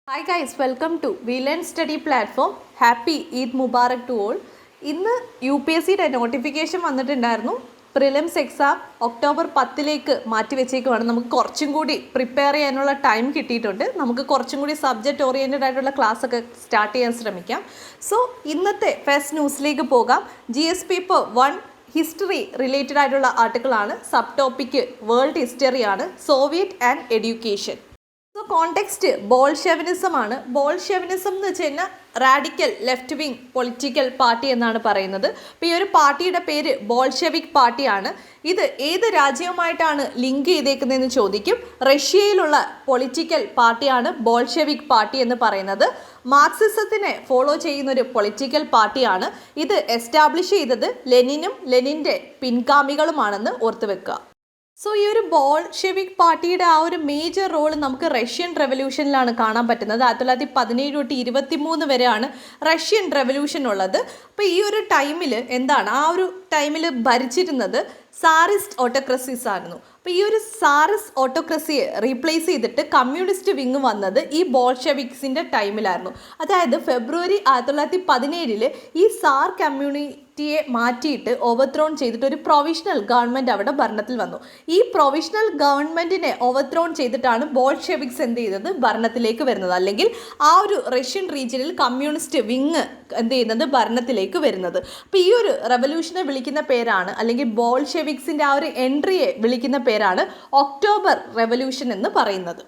Hi guys, welcome to We Learn Study platform. Happy Eid Mubarak to all. ഇന്ന് UPSCയുടെ notification വന്നിട്ടുണ്ടായിരുന്നു. Prelims exam October 10 മാറ്റി വെച്ചേക്കുവാണ്. നമുക്ക് കുറച്ചും കൂടി പ്രിപ്പയർ ചെയ്യാനുള്ള ടൈം കിട്ടിയിട്ടുണ്ട്. നമുക്ക് കുറച്ചും കൂടി സബ്ജക്റ്റ് ഓറിയൻറ്റഡ് ആയിട്ടുള്ള ക്ലാസ് ഒക്കെ സ്റ്റാർട്ട് ചെയ്യാൻ ശ്രമിക്കാം. സോ ഇന്നത്തെ ഫസ്റ്റ് ന്യൂസിലേക്ക് പോകാം. GS പേപ്പർ 1 ഹിസ്റ്ററി റിലേറ്റഡ് ആയിട്ടുള്ള ആർട്ടിക്കിളാണ്. സബ് ടോപ്പിക്ക് വേൾഡ് ഹിസ്റ്ററിയാണ്. Soviet and education. So context Bolshevinism ആണ്. ബോൾഷെവിനിസം എന്ന് വെച്ച് കഴിഞ്ഞാൽ radical left wing political party എന്നാണ് പറയുന്നത്. അപ്പോൾ ഈ ഒരു പാർട്ടിയുടെ പേര് ബോൾഷെവിക് പാർട്ടിയാണ്. ഇത് ഏത് രാജ്യവുമായിട്ടാണ് ലിങ്ക് ചെയ്തേക്കുന്നതെന്ന് ചോദിക്കും. റഷ്യയിലുള്ള പൊളിറ്റിക്കൽ പാർട്ടിയാണ് ബോൾഷെവിക് പാർട്ടി എന്ന് പറയുന്നത്. മാർക്സിസത്തിനെ ഫോളോ ചെയ്യുന്നൊരു പൊളിറ്റിക്കൽ പാർട്ടിയാണ്. ഇത് എസ്റ്റാബ്ലിഷ് ചെയ്തത് ലെനിനും ലെനിൻ്റെ പിൻഗാമികളുമാണെന്ന് ഓർത്ത് വെക്കുക. സോ ഈ ഒരു ബോൾഷെവിക് പാർട്ടിയുടെ ആ ഒരു മേജർ റോൾ നമുക്ക് റഷ്യൻ റെവല്യൂഷനിലാണ് കാണാൻ പറ്റുന്നത്. 1917 തൊട്ട് 1923 വരെയാണ് റഷ്യൻ റെവല്യൂഷൻ ഉള്ളത്. അപ്പോൾ ഈ ഒരു ടൈമിൽ എന്താണ് ആ ഒരു ടൈമിൽ ഭരിച്ചിരുന്നത് സാറിസ്റ്റ് ഓട്ടോക്രസീസ് ആയിരുന്നു. അപ്പോൾ ഈ ഒരു സാറിസ്റ്റ് ഓട്ടോക്രസിയെ റീപ്ലേസ് ചെയ്തിട്ട് കമ്മ്യൂണിസ്റ്റ് വിങ് വന്നത് ഈ ബോൾഷെവിക്സിൻ്റെ ടൈമിലായിരുന്നു. അതായത് ഫെബ്രുവരി 1917 ഈ സാർ കമ്മ്യൂണിറ്റിയെ മാറ്റിയിട്ട് ഓവർത്രോൺ ചെയ്തിട്ട് ഒരു പ്രൊവിഷണൽ ഗവൺമെൻറ് അവിടെ ഭരണത്തിൽ വന്നു. ഈ പ്രൊവിഷണൽ ഗവൺമെൻറ്റിനെ ഓവർത്രോൺ ചെയ്തിട്ടാണ് ബോൾഷെവിക്സ് എന്ത് ചെയ്തത് ഭരണത്തിലേക്ക് വരുന്നത്, അല്ലെങ്കിൽ ആ ഒരു റഷ്യൻ റീജിയനിൽ കമ്മ്യൂണിസ്റ്റ് വിങ് എന്ത് ചെയ്യുന്നത് ഭരണത്തിലേക്ക് വരുന്നത്. അപ്പോൾ ഈ ഒരു റെവല്യൂഷനെ വിളിക്കുന്ന പേരാണ്, അല്ലെങ്കിൽ ബോൾഷെവിക്സിൻ്റെ ആ ഒരു എൻട്രിയെ വിളിക്കുന്ന പേരാണ് ഒക്ടോബർ റെവല്യൂഷൻ എന്ന് പറയുന്നത്.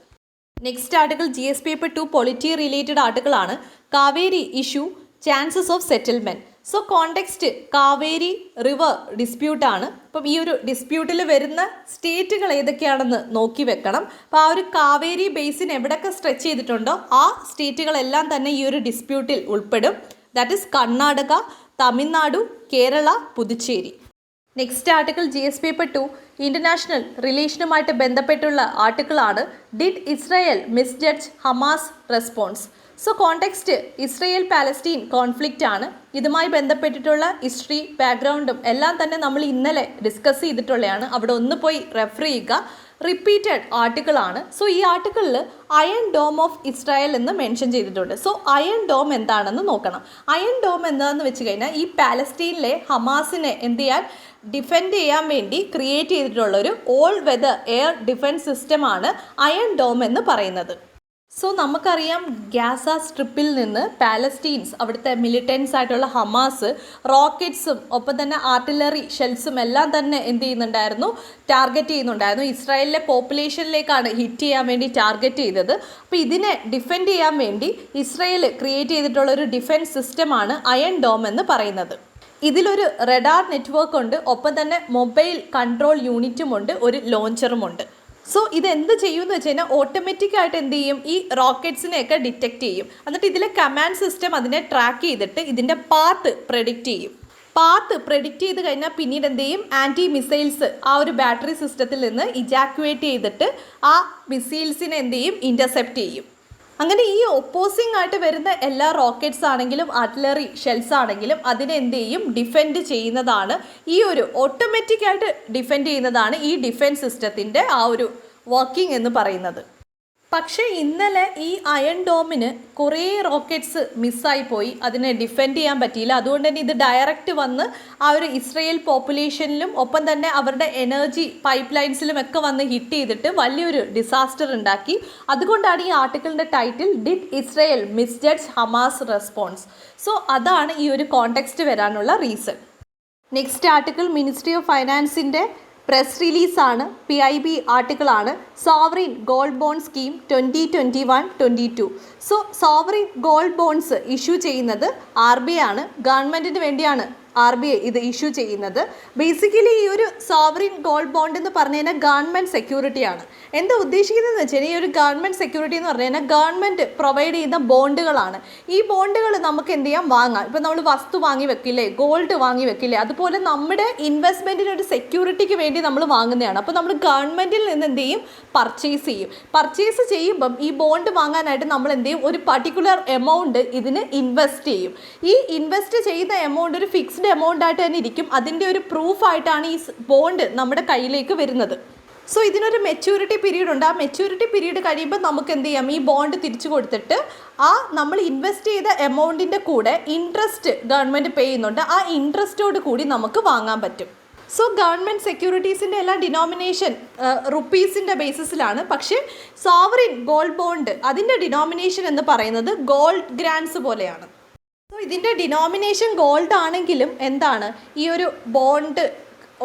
Next article GS paper 2 polity related article ആണ്. Kaveri issue chances of settlement. So context Kaveri river ഡിസ്പ്യൂട്ടാണ്. അപ്പം ഈ ഒരു ഡിസ്പ്യൂട്ടിൽ വരുന്ന സ്റ്റേറ്റുകൾ ഏതൊക്കെയാണെന്ന് നോക്കി വെക്കണം. അപ്പോൾ ആ ഒരു കാവേരി ബേസിൻ എവിടെയൊക്കെ സ്ട്രെച്ച് ചെയ്തിട്ടുണ്ടോ ആ സ്റ്റേറ്റുകളെല്ലാം തന്നെ ഈ ഒരു ഡിസ്പ്യൂട്ടിൽ ഉൾപ്പെടും. That is Karnataka, Tamil Nadu, Kerala, Puducherry. Next article GS paper 2 international റിലേഷനുമായിട്ട് ബന്ധപ്പെട്ടുള്ള ആർട്ടിക്കിളാണ്. Did Israel misjudge Hamas response. So context Israel Palestine conflict ആണ്. ഇതുമായി ബന്ധപ്പെട്ടിട്ടുള്ള ഹിസ്റ്ററി ബാക്ക്ഗ്രൗണ്ടും എല്ലാം തന്നെ നമ്മൾ ഇന്നലെ ഡിസ്കസ് ചെയ്തിട്ടുള്ളതാണ്. അവിടെ ഒന്ന് പോയി റെഫർ ചെയ്യുക. റിപ്പീറ്റഡ് ആർട്ടിക്കിളാണ്. സോ ഈ ആർട്ടിക്കിളിൽ അയൺ ഡോം ഓഫ് ഇസ്രായേൽ എന്ന് മെൻഷൻ ചെയ്തിട്ടുണ്ട്. സോ അയൺ ഡോം എന്താണെന്ന് നോക്കണം. അയൺ ഡോം എന്താണെന്ന് വെച്ച് കഴിഞ്ഞാൽ ഈ പാലസ്റ്റീനിലെ ഹമാസിനെ എന്ത് ചെയ്യാൻ ഡിഫെൻഡ് ചെയ്യാൻ വേണ്ടി ക്രിയേറ്റ് ചെയ്തിട്ടുള്ള ഒരു ഓൾ വെതർ എയർ ഡിഫൻസ് സിസ്റ്റമാണ് അയൺ ഡോം എന്ന് പറയുന്നത്. സോ നമുക്കറിയാം ഗാസ സ്ട്രിപ്പിൽ നിന്ന് പാലസ്റ്റീൻസ് അവിടുത്തെ മിലിറ്റൻസ് ആയിട്ടുള്ള ഹമാസ് റോക്കറ്റ്സും ഒപ്പം തന്നെ ആർട്ടിലറി ഷെൽസും എല്ലാം തന്നെ എന്ത് ചെയ്യുന്നുണ്ടായിരുന്നു, ടാർഗറ്റ് ചെയ്യുന്നുണ്ടായിരുന്നു. ഇസ്രായേലിലെ പോപ്പുലേഷനിലേക്കാണ് ഹിറ്റ് ചെയ്യാൻ വേണ്ടി ടാർഗറ്റ് ചെയ്തത്. അപ്പോൾ ഇതിനെ ഡിഫെൻഡ് ചെയ്യാൻ വേണ്ടി ഇസ്രായേൽ ക്രിയേറ്റ് ചെയ്തിട്ടുള്ള ഒരു ഡിഫൻസ് സിസ്റ്റമാണ് അയൺ ഡോം എന്ന് പറയുന്നത്. ഇതിലൊരു റഡാർ നെറ്റ്വർക്ക് ഉണ്ട്, ഒപ്പം തന്നെ മൊബൈൽ കൺട്രോൾ യൂണിറ്റും ഉണ്ട്, ഒരു ലോഞ്ചറുമുണ്ട്. സോ ഇതെന്ത് ചെയ്യുമെന്ന് വെച്ച് കഴിഞ്ഞാൽ ഓട്ടോമാറ്റിക്കായിട്ട് എന്ത് ചെയ്യും, ഈ റോക്കറ്റ്സിനെയൊക്കെ ഡിറ്റക്റ്റ് ചെയ്യും. എന്നിട്ട് ഇതിലെ കമാൻഡ് സിസ്റ്റം അതിനെ ട്രാക്ക് ചെയ്തിട്ട് ഇതിൻ്റെ പാത്ത് പ്രെഡിക്റ്റ് ചെയ്യും. പാത്ത് പ്രെഡിക്റ്റ് ചെയ്ത് കഴിഞ്ഞാൽ പിന്നീട് എന്ത് ചെയ്യും, ആൻറ്റി മിസൈൽസ് ആ ഒരു ബാറ്ററി സിസ്റ്റത്തിൽ നിന്ന് ഇജാക്യുവേറ്റ് ചെയ്തിട്ട് ആ മിസൈൽസിനെ എന്ത് ചെയ്യും, ഇൻ്റർസെപ്റ്റ് ചെയ്യും. അങ്ങനെ ഈ ഒപ്പോസിംഗ് ആയിട്ട് വരുന്ന എല്ലാ റോക്കറ്റ്സ് ആണെങ്കിലും ആർട്ടിലറി ഷെൽസ് ആണെങ്കിലും അതിനെ എന്ത് ചെയ്യും, ഡിഫെൻഡ് ചെയ്യുന്നതാണ്. ഈ ഒരു ഓട്ടോമാറ്റിക്കായിട്ട് ഡിഫെൻഡ് ചെയ്യുന്നതാണ് ഈ ഡിഫെൻസ് സിസ്റ്റത്തിൻ്റെ ആ ഒരു വർക്കിംഗ് എന്ന് പറയുന്നത്. പക്ഷേ ഇന്നലെ ഈ അയൺ ഡോമിന് കുറേ റോക്കറ്റ്സ് മിസ്സായിപ്പോയി, അതിനെ ഡിഫെൻഡ് ചെയ്യാൻ പറ്റിയില്ല. അതുകൊണ്ട് തന്നെ ഇത് ഡയറക്റ്റ് വന്ന് ആ ഒരു ഇസ്രയേൽ പോപ്പുലേഷനിലും ഒപ്പം തന്നെ അവരുടെ എനർജി പൈപ്പ് ലൈൻസിലും ഒക്കെ വന്ന് ഹിറ്റ് ചെയ്തിട്ട് വലിയൊരു ഡിസാസ്റ്റർ ഉണ്ടാക്കി. അതുകൊണ്ടാണ് ഈ ആർട്ടിക്കിളിൻ്റെ title did Israel misjudge Hamas response. So അതാണ് ഈ ഒരു കോണ്ടെക്സ്റ്റ് വരാനുള്ള reason. Next article ministry of ഫൈനാൻസിൻ്റെ പ്രസ് റിലീസാണ്. PIB ആർട്ടിക്കിളാണ്. Sovereign gold bond scheme 2021-22. So sovereign gold bonds issue ചെയ്യുന്നത് RBI ആണ്. ഗവൺമെൻറ്റിന് വേണ്ടിയാണ് RBI ഇത് ഇഷ്യൂ ചെയ്യുന്നത്. ബേസിക്കലി ഈ ഒരു സോവറിൻ ഗോൾഡ് ബോണ്ട് എന്ന് പറഞ്ഞു കഴിഞ്ഞാൽ ഗവൺമെൻറ് സെക്യൂരിറ്റിയാണ്. എന്താ ഉദ്ദേശിക്കുന്നതെന്ന് വെച്ചാൽ ഈ ഒരു ഗവൺമെൻറ് സെക്യൂരിറ്റി എന്ന് പറഞ്ഞു കഴിഞ്ഞാൽ ഗവൺമെൻറ് പ്രൊവൈഡ് ചെയ്യുന്ന ബോണ്ടുകളാണ്. ഈ ബോണ്ടുകൾ നമുക്ക് എന്ത് ചെയ്യാം, വാങ്ങാം. ഇപ്പം നമ്മൾ വസ്തു വാങ്ങി വെക്കില്ലേ, ഗോൾഡ് വാങ്ങി വെക്കില്ലേ, അതുപോലെ നമ്മുടെ ഇൻവെസ്റ്റ്മെൻറ്റിന് ഒരു സെക്യൂരിറ്റിക്ക് വേണ്ടി നമ്മൾ വാങ്ങുന്നതാണ്. അപ്പോൾ നമ്മൾ ഗവൺമെൻറ്റിൽ നിന്ന് എന്ത് ചെയ്യും, പർച്ചേസ് ചെയ്യും. പർച്ചേസ് ചെയ്യുമ്പം ഈ ബോണ്ട് വാങ്ങാനായിട്ട് നമ്മൾ എന്ത് ചെയ്യും, ഒരു പർട്ടിക്കുലർ എമൗണ്ട് ഇതിന് ഇൻവെസ്റ്റ് ചെയ്യും. ഈ ഇൻവെസ്റ്റ് ചെയ്യുന്ന എമൗണ്ട് ഒരു ഫിക്സ്ഡ് എമൗണ്ട് ആയിട്ട് തന്നെ ഇരിക്കും. അതിൻ്റെ ഒരു പ്രൂഫായിട്ടാണ് ഈ ബോണ്ട് നമ്മുടെ കയ്യിലേക്ക് വരുന്നത്. സോ ഇതിനൊരു മെച്യൂരിറ്റി പീരീഡ് ഉണ്ട്. ആ മെച്യൂരിറ്റി പീരീഡ് കഴിയുമ്പോൾ നമുക്ക് എന്ത് ചെയ്യാം, ഈ ബോണ്ട് തിരിച്ചു കൊടുത്തിട്ട് ആ നമ്മൾ ഇൻവെസ്റ്റ് ചെയ്ത എമൗണ്ടിൻ്റെ കൂടെ ഇൻട്രസ്റ്റ് ഗവൺമെൻറ് പേ ചെയ്യുന്നുണ്ട്, ആ ഇൻട്രസ്റ്റോട് കൂടി നമുക്ക് വാങ്ങാൻ പറ്റും. സോ ഗവൺമെൻറ് സെക്യൂരിറ്റീസിൻ്റെ എല്ലാം ഡിനോമിനേഷൻ റുപ്പീസിൻ്റെ ബേസിസിലാണ്. പക്ഷേ സോവറിൻ ഗോൾഡ് ബോണ്ട് അതിൻ്റെ ഡിനോമിനേഷൻ എന്ന് പറയുന്നത് ഗോൾഡ് ഗ്രാൻഡ്സ് പോലെയാണ്. സോ ഇതിൻ്റെ ഡിനോമിനേഷൻ ഗോൾഡ് ആണെങ്കിലും എന്താണ്, ഈ ഒരു ബോണ്ട്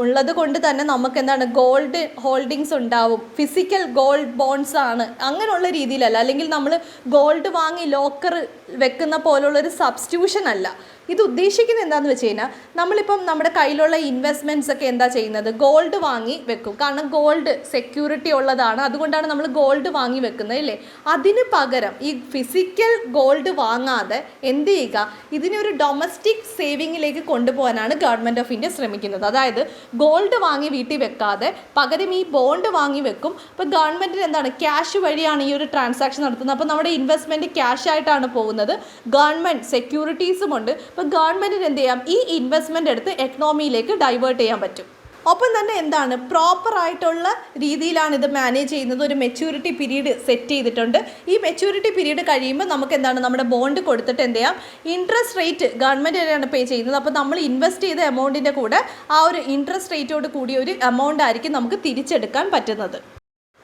ഉള്ളത് കൊണ്ട് തന്നെ നമുക്ക് എന്താണ് ഗോൾഡ് ഹോൾഡിങ്സ് ഉണ്ടാവും. ഫിസിക്കൽ ഗോൾഡ് ബോണ്ട്സ് ആണ്, അങ്ങനെയുള്ള രീതിയിലല്ല. അല്ലെങ്കിൽ നമ്മൾ ഗോൾഡ് വാങ്ങി ലോക്കർ വെക്കുന്ന പോലുള്ളൊരു സബ്സ്റ്റിറ്റ്യൂഷൻ അല്ല. ഇത് ഉദ്ദേശിക്കുന്നത് എന്താണെന്ന് വെച്ച് കഴിഞ്ഞാൽ നമ്മളിപ്പം നമ്മുടെ കയ്യിലുള്ള ഇൻവെസ്റ്റ്മെൻറ്റ്സ് ഒക്കെ എന്താ ചെയ്യുന്നത്, ഗോൾഡ് വാങ്ങി വെക്കും. കാരണം ഗോൾഡ് സെക്യൂരിറ്റി ഉള്ളതാണ്, അതുകൊണ്ടാണ് നമ്മൾ ഗോൾഡ് വാങ്ങി വെക്കുന്നത് അല്ലേ. അതിന് പകരം ഈ ഫിസിക്കൽ ഗോൾഡ് വാങ്ങാതെ എന്ത് ചെയ്യുക, ഇതിനൊരു ഡൊമസ്റ്റിക് സേവിങ്ങിലേക്ക് കൊണ്ടുപോകാനാണ് ഗവൺമെൻറ് ഓഫ് ഇന്ത്യ ശ്രമിക്കുന്നത്. അതായത് ഗോൾഡ് വാങ്ങി വീട്ടിൽ വെക്കാതെ പകരം ഈ ബോണ്ട് വാങ്ങി വെക്കും. അപ്പോൾ ഗവൺമെൻറ്റിന് എന്താണ്, ക്യാഷ് വഴിയാണ് ഈ ഒരു ട്രാൻസാക്ഷൻ നടത്തുന്നത്. അപ്പോൾ നമ്മുടെ ഇൻവെസ്റ്റ്മെൻറ്റ് ക്യാഷ് ആയിട്ടാണ് പോകുന്നത്, ഗവൺമെൻറ് സെക്യൂരിറ്റീസും ഉണ്ട്. അപ്പോൾ ഗവൺമെൻറ്റിന് എന്ത് ചെയ്യാം, ഈ ഇൻവെസ്റ്റ്മെൻറ്റ് എടുത്ത് എക്കണോമിയിലേക്ക് ഡൈവേർട്ട് ചെയ്യാൻ പറ്റും. ഒപ്പം തന്നെ എന്താണ്, പ്രോപ്പറായിട്ടുള്ള രീതിയിലാണ് ഇത് മാനേജ് ചെയ്യുന്നത്. ഒരു മെച്യൂരിറ്റി പീരീഡ് സെറ്റ് ചെയ്തിട്ടുണ്ട്. ഈ മെച്യൂരിറ്റി പീരീഡ് കഴിയുമ്പോൾ നമുക്ക് എന്താണ്, നമ്മുടെ ബോണ്ട് കൊടുത്തിട്ട് എന്ത് ചെയ്യാം, ഇൻട്രസ്റ്റ് റേറ്റ് ഗവൺമെൻറ് തന്നെയാണ് പേ ചെയ്യുന്നത്. അപ്പോൾ നമ്മൾ ഇൻവെസ്റ്റ് ചെയ്ത എമൗണ്ടിൻ്റെ കൂടെ ആ ഒരു ഇൻട്രസ്റ്റ് റേറ്റോട് കൂടിയ ഒരു എമൗണ്ട് ആയിരിക്കും നമുക്ക് തിരിച്ചെടുക്കാൻ പറ്റുന്നത്.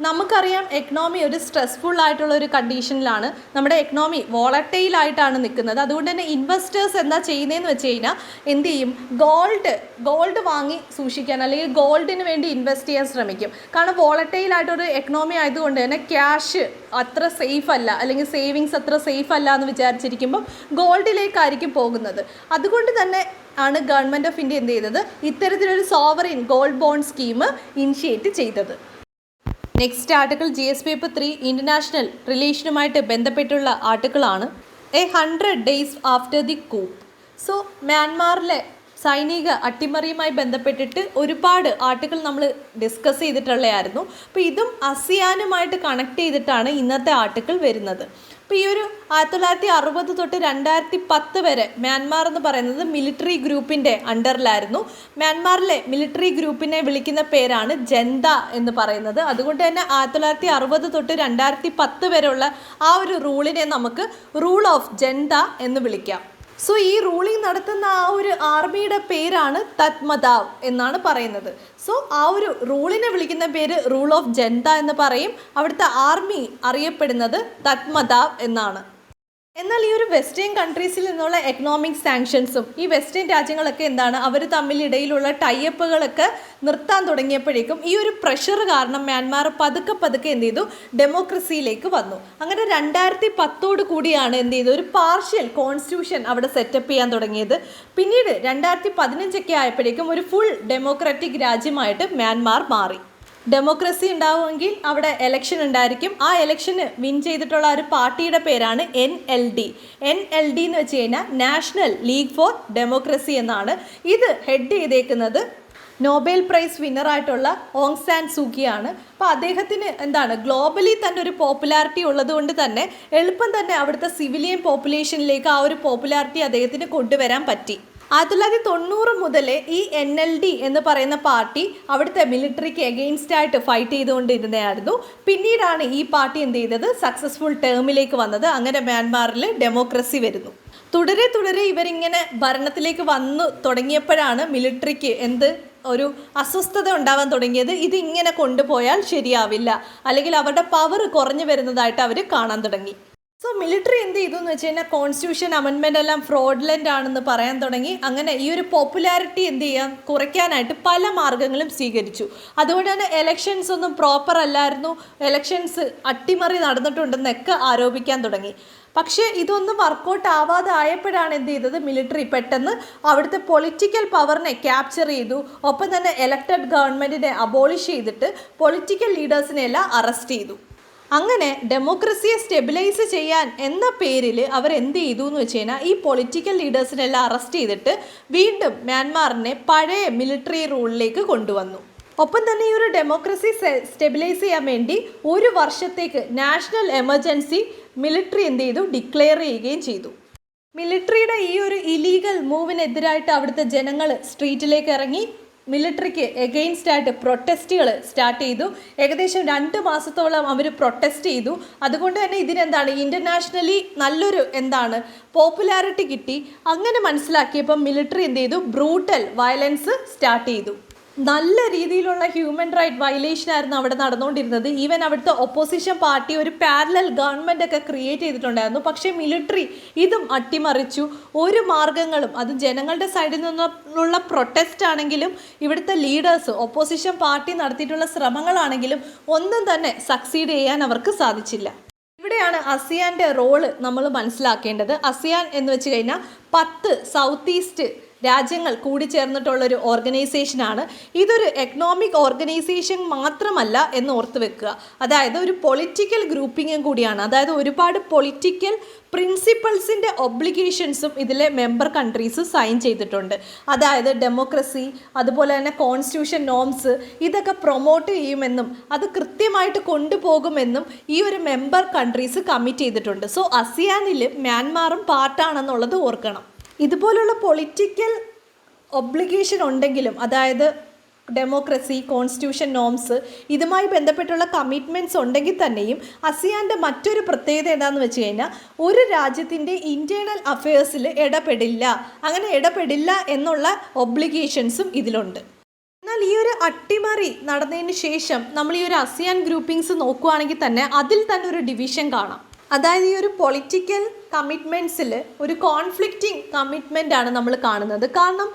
നമുക്കറിയാം എക്കണോമി ഒരു സ്ട്രെസ്ഫുൾ ആയിട്ടുള്ള ഒരു കണ്ടീഷനിലാണ്, നമ്മുടെ എക്കണോമി വോളറ്റൈലായിട്ടാണ് നിൽക്കുന്നത്. അതുകൊണ്ട് തന്നെ ഇൻവെസ്റ്റേഴ്സ് എന്താ ചെയ്യുന്നതെന്ന് വെച്ച് കഴിഞ്ഞാൽ എന്ത് ചെയ്യും, ഗോൾഡ് വാങ്ങി സൂക്ഷിക്കാൻ അല്ലെങ്കിൽ ഗോൾഡിന് വേണ്ടി ഇൻവെസ്റ്റ് ചെയ്യാൻ ശ്രമിക്കും. കാരണം വോളറ്റൈലായിട്ടൊരു എക്കണോമി ആയതുകൊണ്ട് തന്നെ ക്യാഷ് അത്ര സേഫ് അല്ല, അല്ലെങ്കിൽ സേവിങ്സ് അത്ര സേഫ് അല്ല എന്ന് വിചാരിച്ചിരിക്കുമ്പം ഗോൾഡിലേക്കായിരിക്കും പോകുന്നത്. അതുകൊണ്ട് തന്നെ ആണ് ഗവൺമെൻറ് ഓഫ് ഇന്ത്യ എന്ത് ചെയ്തത്, ഇത്തരത്തിലൊരു sovereign gold bond scheme initiate ചെയ്തത്. Next article GS paper 3 international റിലേഷനുമായിട്ട് ബന്ധപ്പെട്ടുള്ള ആർട്ടിക്കിളാണ്. 100 days after the coup. So മ്യാൻമാറിലെ സൈനിക അട്ടിമറിയുമായി ബന്ധപ്പെട്ടിട്ട് ഒരുപാട് ആർട്ടിക്കിൾ നമ്മൾ ഡിസ്കസ് ചെയ്തിട്ടുള്ളതായിരുന്നു. അപ്പോൾ ഇതും ASEAN-ഉമായിട്ട് കണക്ട് ചെയ്തിട്ടാണ് ഇന്നത്തെ ആർട്ടിക്കിൾ വരുന്നത്. അപ്പോൾ ഈ ഒരു 1960 തൊട്ട് 2010 വരെ മ്യാൻമാർ എന്ന് പറയുന്നത് മിലിറ്ററി ഗ്രൂപ്പിൻ്റെ അണ്ടറിലായിരുന്നു. മ്യാൻമാറിലെ മിലിറ്ററി ഗ്രൂപ്പിനെ വിളിക്കുന്ന പേരാണ് ജന്ത എന്ന് പറയുന്നത്. അതുകൊണ്ട് തന്നെ 1960 തൊട്ട് 2010 വരെയുള്ള ആ ഒരു റൂളിനെ നമുക്ക് റൂൾ ഓഫ് ജന്ത എന്ന് വിളിക്കാം. സോ ഈ റൂളിംഗ് നടത്തുന്ന ആ ഒരു ആർമിയുടെ പേരാണ് തത്മദാവ് എന്നാണ് പറയുന്നത്. സോ ആ ഒരു റൂളിനെ വിളിക്കുന്ന പേര് റൂൾ ഓഫ് ജന്ത എന്ന് പറയും. അവിടുത്തെ ആർമി അറിയപ്പെടുന്നത് തത്മദാവ് എന്നാണ്. എന്നാൽ ഈ ഒരു വെസ്റ്റേൺ കൺട്രീസിൽ നിന്നുള്ള എക്കണോമിക് സാങ്ഷൻസും ഈ വെസ്റ്റേൺ രാജ്യങ്ങളൊക്കെ എന്താണ്, അവർ തമ്മിലിടയിലുള്ള ടൈഅപ്പുകളൊക്കെ നിർത്താൻ തുടങ്ങിയപ്പോഴേക്കും ഈ ഒരു പ്രഷർ കാരണം മ്യാൻമാർ പതുക്കെ എന്ത് ചെയ്തു, ഡെമോക്രസിയിലേക്ക് വന്നു. അങ്ങനെ 2010 കൂടിയാണ് എന്ത് ചെയ്തു, ഒരു പാർഷ്യൽ കോൺസ്റ്റിറ്റ്യൂഷൻ അവിടെ സെറ്റപ്പ് ചെയ്യാൻ തുടങ്ങിയത്. പിന്നീട് 2015 ആയപ്പോഴേക്കും ഒരു ഫുൾ ഡെമോക്രാറ്റിക് രാജ്യമായിട്ട് മ്യാൻമാർ മാറി. ഡെമോക്രസി ഉണ്ടാവുമെങ്കിൽ അവിടെ എലക്ഷൻ ഉണ്ടായിരിക്കും. ആ എലക്ഷന് വിൻ ചെയ്തിട്ടുള്ള ഒരു പാർട്ടിയുടെ പേരാണ് NLD എന്ന് വെച്ച് കഴിഞ്ഞാൽ നാഷണൽ ലീഗ് ഫോർ ഡെമോക്രസി എന്നാണ്. ഇത് ഹെഡ് ചെയ്തേക്കുന്നത് നോബൽ പ്രൈസ് വിന്നറായിട്ടുള്ള ഓങ് സാൻ സൂകിയാണ്. അപ്പോൾ അദ്ദേഹത്തിന് എന്താണ്, ഗ്ലോബലി തന്നെ ഒരു പോപ്പുലാരിറ്റി ഉള്ളത് കൊണ്ട് തന്നെ എളുപ്പം തന്നെ അവിടുത്തെ സിവിലിയൻ പോപ്പുലേഷനിലേക്ക് ആ ഒരു പോപ്പുലാരിറ്റി അദ്ദേഹത്തിന് കൊണ്ടുവരാൻ പറ്റി. 1990 മുതൽ ഈ NLD എന്ന് പറയുന്ന പാർട്ടി അവിടുത്തെ മിലിറ്ററിക്ക് എഗെയിൻസ്റ്റ് ആയിട്ട് ഫൈറ്റ് ചെയ്തുകൊണ്ടിരുന്നതായിരുന്നു. പിന്നീടാണ് ഈ പാർട്ടി എന്ത് ചെയ്തത്, സക്സസ്ഫുൾ ടേമിലേക്ക് വന്നത്. അങ്ങനെ മ്യാൻമാറിൽ ഡെമോക്രസി വരുന്നു. തുടരെ ഇവരിങ്ങനെ ഭരണത്തിലേക്ക് വന്നു തുടങ്ങിയപ്പോഴാണ് മിലിറ്ററിക്ക് ഒരു അസ്വസ്ഥത ഉണ്ടാവാൻ തുടങ്ങിയത്. ഇതിങ്ങനെ കൊണ്ടുപോയാൽ ശരിയാവില്ല, അല്ലെങ്കിൽ അവരുടെ പവർ കുറഞ്ഞു വരുന്നതായിട്ട് അവർ കാണാൻ തുടങ്ങി. സോ മിലിറ്ററി എന്ത് ചെയ്തു എന്ന് വെച്ച് കഴിഞ്ഞാൽ കോൺസ്റ്റിറ്റ്യൂഷൻ അമെൻമെൻ്റ് എല്ലാം ഫ്രോഡുലൻ്റ് ആണെന്ന് പറയാൻ തുടങ്ങി. അങ്ങനെ ഈ ഒരു പോപ്പുലാരിറ്റി എന്ത് ചെയ്യാൻ കുറയ്ക്കാനായിട്ട് പല മാർഗങ്ങളും സ്വീകരിച്ചു. അതുകൊണ്ട് തന്നെ എലക്ഷൻസ് ഒന്നും പ്രോപ്പർ അല്ലായിരുന്നു, എലക്ഷൻസ് അട്ടിമറി നടന്നിട്ടുണ്ടെന്നൊക്കെ ആരോപിക്കാൻ തുടങ്ങി. പക്ഷേ ഇതൊന്നും വർക്കൗട്ട് ആവാതെ ആയപ്പോഴാണ് എന്ത് ചെയ്തത്, മിലിറ്ററി പെട്ടെന്ന് അവിടുത്തെ പൊളിറ്റിക്കൽ പവറിനെ ക്യാപ്ചർ ചെയ്തു. ഒപ്പം തന്നെ എലക്റ്റഡ് ഗവൺമെൻറ്റിനെ അബോളിഷ് ചെയ്തിട്ട് പൊളിറ്റിക്കൽ ലീഡേഴ്സിനെ എല്ലാം അറസ്റ്റ് ചെയ്തു. അങ്ങനെ ഡെമോക്രസിയെ സ്റ്റെബിലൈസ് ചെയ്യാൻ എന്ന പേരിൽ അവർ എന്ത് ചെയ്തു എന്ന് വെച്ച് കഴിഞ്ഞാൽ ഈ പൊളിറ്റിക്കൽ ലീഡേഴ്സിനെല്ലാം അറസ്റ്റ് ചെയ്തിട്ട് വീണ്ടും മ്യാൻമാറിനെ പഴയ മിലിറ്ററി റൂളിലേക്ക് കൊണ്ടുവന്നു. ഒപ്പം തന്നെ ഈ ഒരു ഡെമോക്രസി സ്റ്റെബിലൈസ് ചെയ്യാൻ വേണ്ടി 1 വർഷത്തേക്ക് നാഷണൽ എമർജൻസി മിലിറ്ററി എന്ത് ചെയ്തു, ഡിക്ലെയർ ചെയ്യുകയും ചെയ്തു. മിലിറ്ററിയുടെ ഈ ഒരു ഇലീഗൽ മൂവിനെതിരായിട്ട് അവിടുത്തെ ജനങ്ങൾ സ്ട്രീറ്റിലേക്ക് ഇറങ്ങി. മിലിറ്ററിക്ക് എഗെയിൻസ്റ്റ് ആയിട്ട് പ്രൊട്ടസ്റ്റുകൾ സ്റ്റാർട്ട് ചെയ്തു. ഏകദേശം 2 മാസത്തോളം അവർ പ്രൊട്ടസ്റ്റ് ചെയ്തു. അതുകൊണ്ട് തന്നെ ഇതിനെന്താണ് ഇൻ്റർനാഷണലി നല്ലൊരു പോപ്പുലാരിറ്റി കിട്ടി. അങ്ങനെ മനസ്സിലാക്കിയപ്പം മിലിറ്ററി എന്ത് ചെയ്തു, ബ്രൂട്ടൽ വയലൻസ് സ്റ്റാർട്ട് ചെയ്തു. നല്ല രീതിയിലുള്ള ഹ്യൂമൻ റൈറ്റ് വയലേഷൻ ആയിരുന്നു അവിടെ നടന്നുകൊണ്ടിരുന്നത്. ഈവൻ അവിടുത്തെ ഒപ്പോസിഷൻ പാർട്ടി ഒരു പാരലൽ ഗവൺമെൻറ് ഒക്കെ ക്രിയേറ്റ് ചെയ്തിട്ടുണ്ടായിരുന്നു. പക്ഷേ മിലിറ്ററി ഇതും അട്ടിമറിച്ചു. ഒരു മാർഗങ്ങളും, അത് ജനങ്ങളുടെ സൈഡിൽ നിന്നുള്ള പ്രൊട്ടസ്റ്റ് ആണെങ്കിലും ഇവിടുത്തെ ലീഡേഴ്സ് ഒപ്പോസിഷൻ പാർട്ടി നടത്തിയിട്ടുള്ള ശ്രമങ്ങളാണെങ്കിലും ഒന്നും തന്നെ സക്സീഡ് ചെയ്യാൻ അവർക്ക് സാധിച്ചില്ല. ഇവിടെയാണ് ASEAൻ്റെ റോള് നമ്മൾ മനസ്സിലാക്കേണ്ടത്. ASEAN എന്ന് വെച്ച് കഴിഞ്ഞാൽ 10 സൗത്ത് ഈസ്റ്റ് രാജ്യങ്ങൾ കൂടിച്ചേർന്നിട്ടുള്ളൊരു ഓർഗനൈസേഷനാണ്. ഇതൊരു എക്കണോമിക് ഓർഗനൈസേഷൻ മാത്രമല്ല എന്ന് ഓർത്ത് വെക്കുക. അതായത് ഒരു പൊളിറ്റിക്കൽ ഗ്രൂപ്പിങ്ങും കൂടിയാണ്. അതായത് ഒരുപാട് പൊളിറ്റിക്കൽ പ്രിൻസിപ്പിൾസിൻ്റെ ഒബ്ലിഗേഷൻസും ഇതിലെ മെമ്പർ കൺട്രീസ് സൈൻ ചെയ്തിട്ടുണ്ട്. അതായത് ഡെമോക്രസി, അതുപോലെ തന്നെ കോൺസ്റ്റിറ്റ്യൂഷൻ നോംസ്, ഇതൊക്കെ പ്രൊമോട്ട് ചെയ്യുമെന്നും അത് കൃത്യമായിട്ട് കൊണ്ടുപോകുമെന്നും ഈ ഒരു മെമ്പർ കൺട്രീസ് കമ്മിറ്റ് ചെയ്തിട്ടുണ്ട്. സോ ASEAനിൽ മ്യാൻമാറും പാർട്ടാണെന്നുള്ളത് ഓർക്കണം. ഇതുപോലുള്ള പൊളിറ്റിക്കൽ ഒബ്ലിഗേഷൻ ഉണ്ടെങ്കിലും, അതായത് ഡെമോക്രസി, കോൺസ്റ്റിറ്റ്യൂഷൻ നോംസ്, ഇതുമായി ബന്ധപ്പെട്ടുള്ള കമ്മിറ്റ്മെൻറ്റ്സ് ഉണ്ടെങ്കിൽ തന്നെയും ASEAൻ്റെ മറ്റൊരു പ്രത്യേകത എന്താണെന്ന് വെച്ച് കഴിഞ്ഞാൽ ഒരു രാജ്യത്തിൻ്റെ ഇൻറ്റേർണൽ അഫയേഴ്സിൽ ഇടപെടില്ല. അങ്ങനെ ഇടപെടില്ല എന്നുള്ള ഒബ്ലിഗേഷൻസും ഇതിലുണ്ട്. എന്നാൽ ഈ ഒരു അട്ടിമറി നടന്നതിന് ശേഷം നമ്മൾ ഈ ഒരു ASEAN ഗ്രൂപ്പിങ്സ് നോക്കുകയാണെങ്കിൽ തന്നെ അതിൽ തന്നെ ഒരു ഡിവിഷൻ കാണാം. അതായത് ഈ ഒരു പൊളിറ്റിക്കൽ കമ്മിറ്റ്മെൻറ്റ്സിൽ ഒരു കോൺഫ്ലിക്റ്റിംഗ് കമ്മിറ്റ്മെൻ്റ് ആണ് നമ്മൾ കാണുന്നത്. കാരണം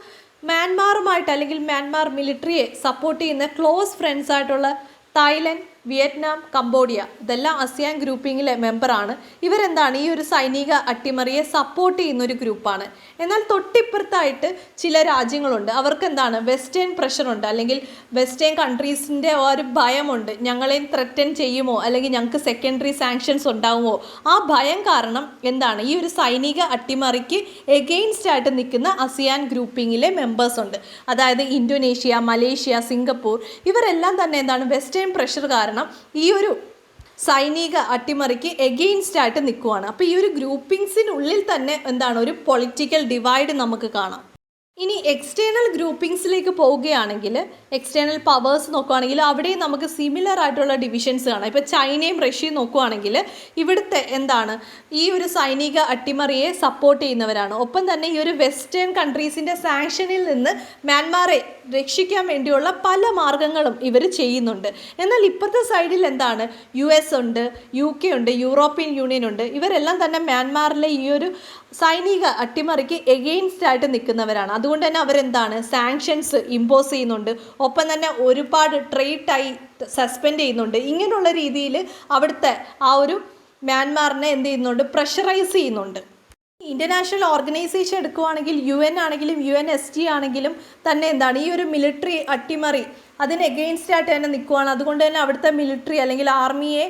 മ്യാൻമാറുമായിട്ട് അല്ലെങ്കിൽ മ്യാൻമാർ മിലിറ്ററിയെ സപ്പോർട്ട് ചെയ്യുന്ന ക്ലോസ് ഫ്രണ്ട്സ് ആയിട്ടുള്ള തായ്ലൻഡ്, വിയറ്റ്നാം, കംബോഡിയ, ഇതെല്ലാം ASEAN ഗ്രൂപ്പിങ്ങിലെ മെമ്പറാണ്. ഇവരെന്താണ് ഈ ഒരു സൈനിക അട്ടിമറിയെ സപ്പോർട്ട് ചെയ്യുന്നൊരു ഗ്രൂപ്പാണ്. എന്നാൽ തൊട്ടിപ്പുറത്തായിട്ട് ചില രാജ്യങ്ങളുണ്ട്. അവർക്ക് വെസ്റ്റേൺ പ്രഷറുണ്ട്, അല്ലെങ്കിൽ വെസ്റ്റേൺ കൺട്രീസിൻ്റെ ഒരു ഭയമുണ്ട്. ഞങ്ങളെ ത്രെറ്റൻ ചെയ്യുമോ അല്ലെങ്കിൽ ഞങ്ങൾക്ക് സെക്കൻഡറി സാങ്ഷൻസ് ഉണ്ടാകുമോ? ആ ഭയം കാരണം ഈ ഒരു സൈനിക അട്ടിമറിക്ക് എഗെയിൻസ്റ്റ് ആയിട്ട് നിൽക്കുന്ന ASEAN ഗ്രൂപ്പിങ്ങിലെ മെമ്പേഴ്സ് ഉണ്ട്. അതായത് ഇന്തോനേഷ്യ, മലേഷ്യ, സിംഗപ്പൂർ, ഇവരെല്ലാം തന്നെ വെസ്റ്റേൺ പ്രഷർ കാരണം ഈ ഒരു സൈനിക അട്ടിമറിക്ക് എഗെയിൻസ്റ്റ് ആയിട്ട് നിൽക്കുവാണ്. അപ്പോൾ ഈ ഒരു ഗ്രൂപ്പിങ്സിനുള്ളിൽ തന്നെ ഒരു പൊളിറ്റിക്കൽ ഡിവൈഡ് നമുക്ക് കാണാം. ഇനി എക്സ്റ്റേണൽ ഗ്രൂപ്പിങ്സിലേക്ക് പോവുകയാണെങ്കിൽ, എക്സ്റ്റേണൽ പവേഴ്സ് നോക്കുകയാണെങ്കിൽ അവിടെയും നമുക്ക് സിമിലർ ആയിട്ടുള്ള ഡിവിഷൻസ് കാണാം. ഇപ്പോൾ ചൈനയും റഷ്യയും നോക്കുകയാണെങ്കിൽ ഇവിടുത്തെ ഈ ഒരു സൈനിക അട്ടിമറിയെ സപ്പോർട്ട് ചെയ്യുന്നവരാണ്. ഒപ്പം തന്നെ ഈ ഒരു വെസ്റ്റേൺ കൺട്രീസിൻ്റെ സാങ്ഷനിൽ നിന്ന് മ്യാൻമാറെ രക്ഷിക്കാൻ വേണ്ടിയുള്ള പല മാർഗങ്ങളും ഇവർ ചെയ്യുന്നുണ്ട്. എന്നാൽ ഇപ്പോഴത്തെ സൈഡിൽ US ഉണ്ട്, UK ഉണ്ട്, യൂറോപ്യൻ യൂണിയൻ ഉണ്ട്. ഇവരെല്ലാം തന്നെ മ്യാൻമാറിലെ ഈ ഒരു സൈനിക അട്ടിമറിക്ക് എഗെയിൻസ്റ്റ് ആയിട്ട് നിൽക്കുന്നവരാണ്. അതുകൊണ്ട് തന്നെ സാങ്ഷൻസ് ഇമ്പോസ് ചെയ്യുന്നുണ്ട്. ഒപ്പം തന്നെ ഒരുപാട് ട്രേഡായി സസ്പെൻഡ് ചെയ്യുന്നുണ്ട്. ഇങ്ങനെയുള്ള രീതിയിൽ അവിടുത്തെ ആ ഒരു മ്യാൻമാറിനെ പ്രഷറൈസ് ചെയ്യുന്നുണ്ട്. ഇൻ്റർനാഷണൽ ഓർഗനൈസേഷൻ എടുക്കുകയാണെങ്കിൽ UN ആണെങ്കിലും UNSG ആണെങ്കിലും തന്നെ ഈ ഒരു മിലിറ്ററി അട്ടിമറി അതിന് എഗെയിൻസ്റ്റ് ആയിട്ട് തന്നെ നിൽക്കുകയാണ്. അതുകൊണ്ട് തന്നെ അവിടുത്തെ മിലിറ്ററി അല്ലെങ്കിൽ ആർമിയെ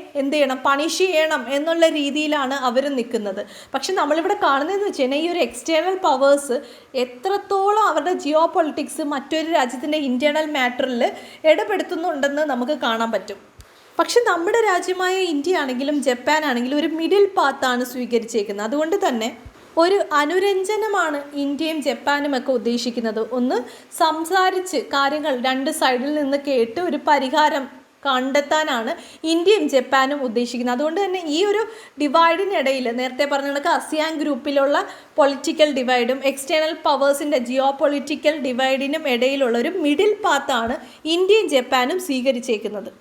പണിഷ് ചെയ്യണം എന്നുള്ള രീതിയിലാണ് അവർ നിൽക്കുന്നത്. പക്ഷെ നമ്മളിവിടെ കാണുന്നതെന്ന് വെച്ച് കഴിഞ്ഞാൽ ഈ ഒരു എക്സ്റ്റേണൽ പവേഴ്സ് എത്രത്തോളം അവരുടെ ജിയോ പൊളിറ്റിക്സ് മറ്റൊരു രാജ്യത്തിൻ്റെ ഇൻറ്റേർണൽ മാറ്ററിൽ ഇടപെടുത്തുന്നുണ്ടെന്ന് നമുക്ക് കാണാൻ പറ്റും. പക്ഷെ നമ്മുടെ രാജ്യമായ ഇന്ത്യ ആണെങ്കിലും ജപ്പാൻ ആണെങ്കിലും ഒരു മിഡിൽ പാത്താണ് സ്വീകരിച്ചേക്കുന്നത്. അതുകൊണ്ട് തന്നെ ഒരു അനുരഞ്ജനമാണ് ഇന്ത്യയും ജപ്പാനും ഒക്കെ ഉദ്ദേശിക്കുന്നത്. ഒന്ന് സംസാരിച്ച് കാര്യങ്ങൾ 2 സൈഡിൽ നിന്ന് കേട്ട് ഒരു പരിഹാരം കണ്ടെത്താനാണ് ഇന്ത്യയും ജപ്പാനും ഉദ്ദേശിക്കുന്നത്. അതുകൊണ്ട് തന്നെ ഈ ഒരു ഡിവൈഡിനിടയിൽ നേരത്തെ പറഞ്ഞ കണക്ക് ASEAN ഗ്രൂപ്പിലുള്ള പൊളിറ്റിക്കൽ ഡിവൈഡും എക്സ്റ്റേണൽ പവേഴ്സിൻ്റെ ജിയോ പൊളിറ്റിക്കൽ ഡിവൈഡിനും ഇടയിലുള്ള ഒരു മിഡിൽ പാത്താണ് ഇന്ത്യയും ജപ്പാനും സ്വീകരിച്ചേക്കുന്നത്.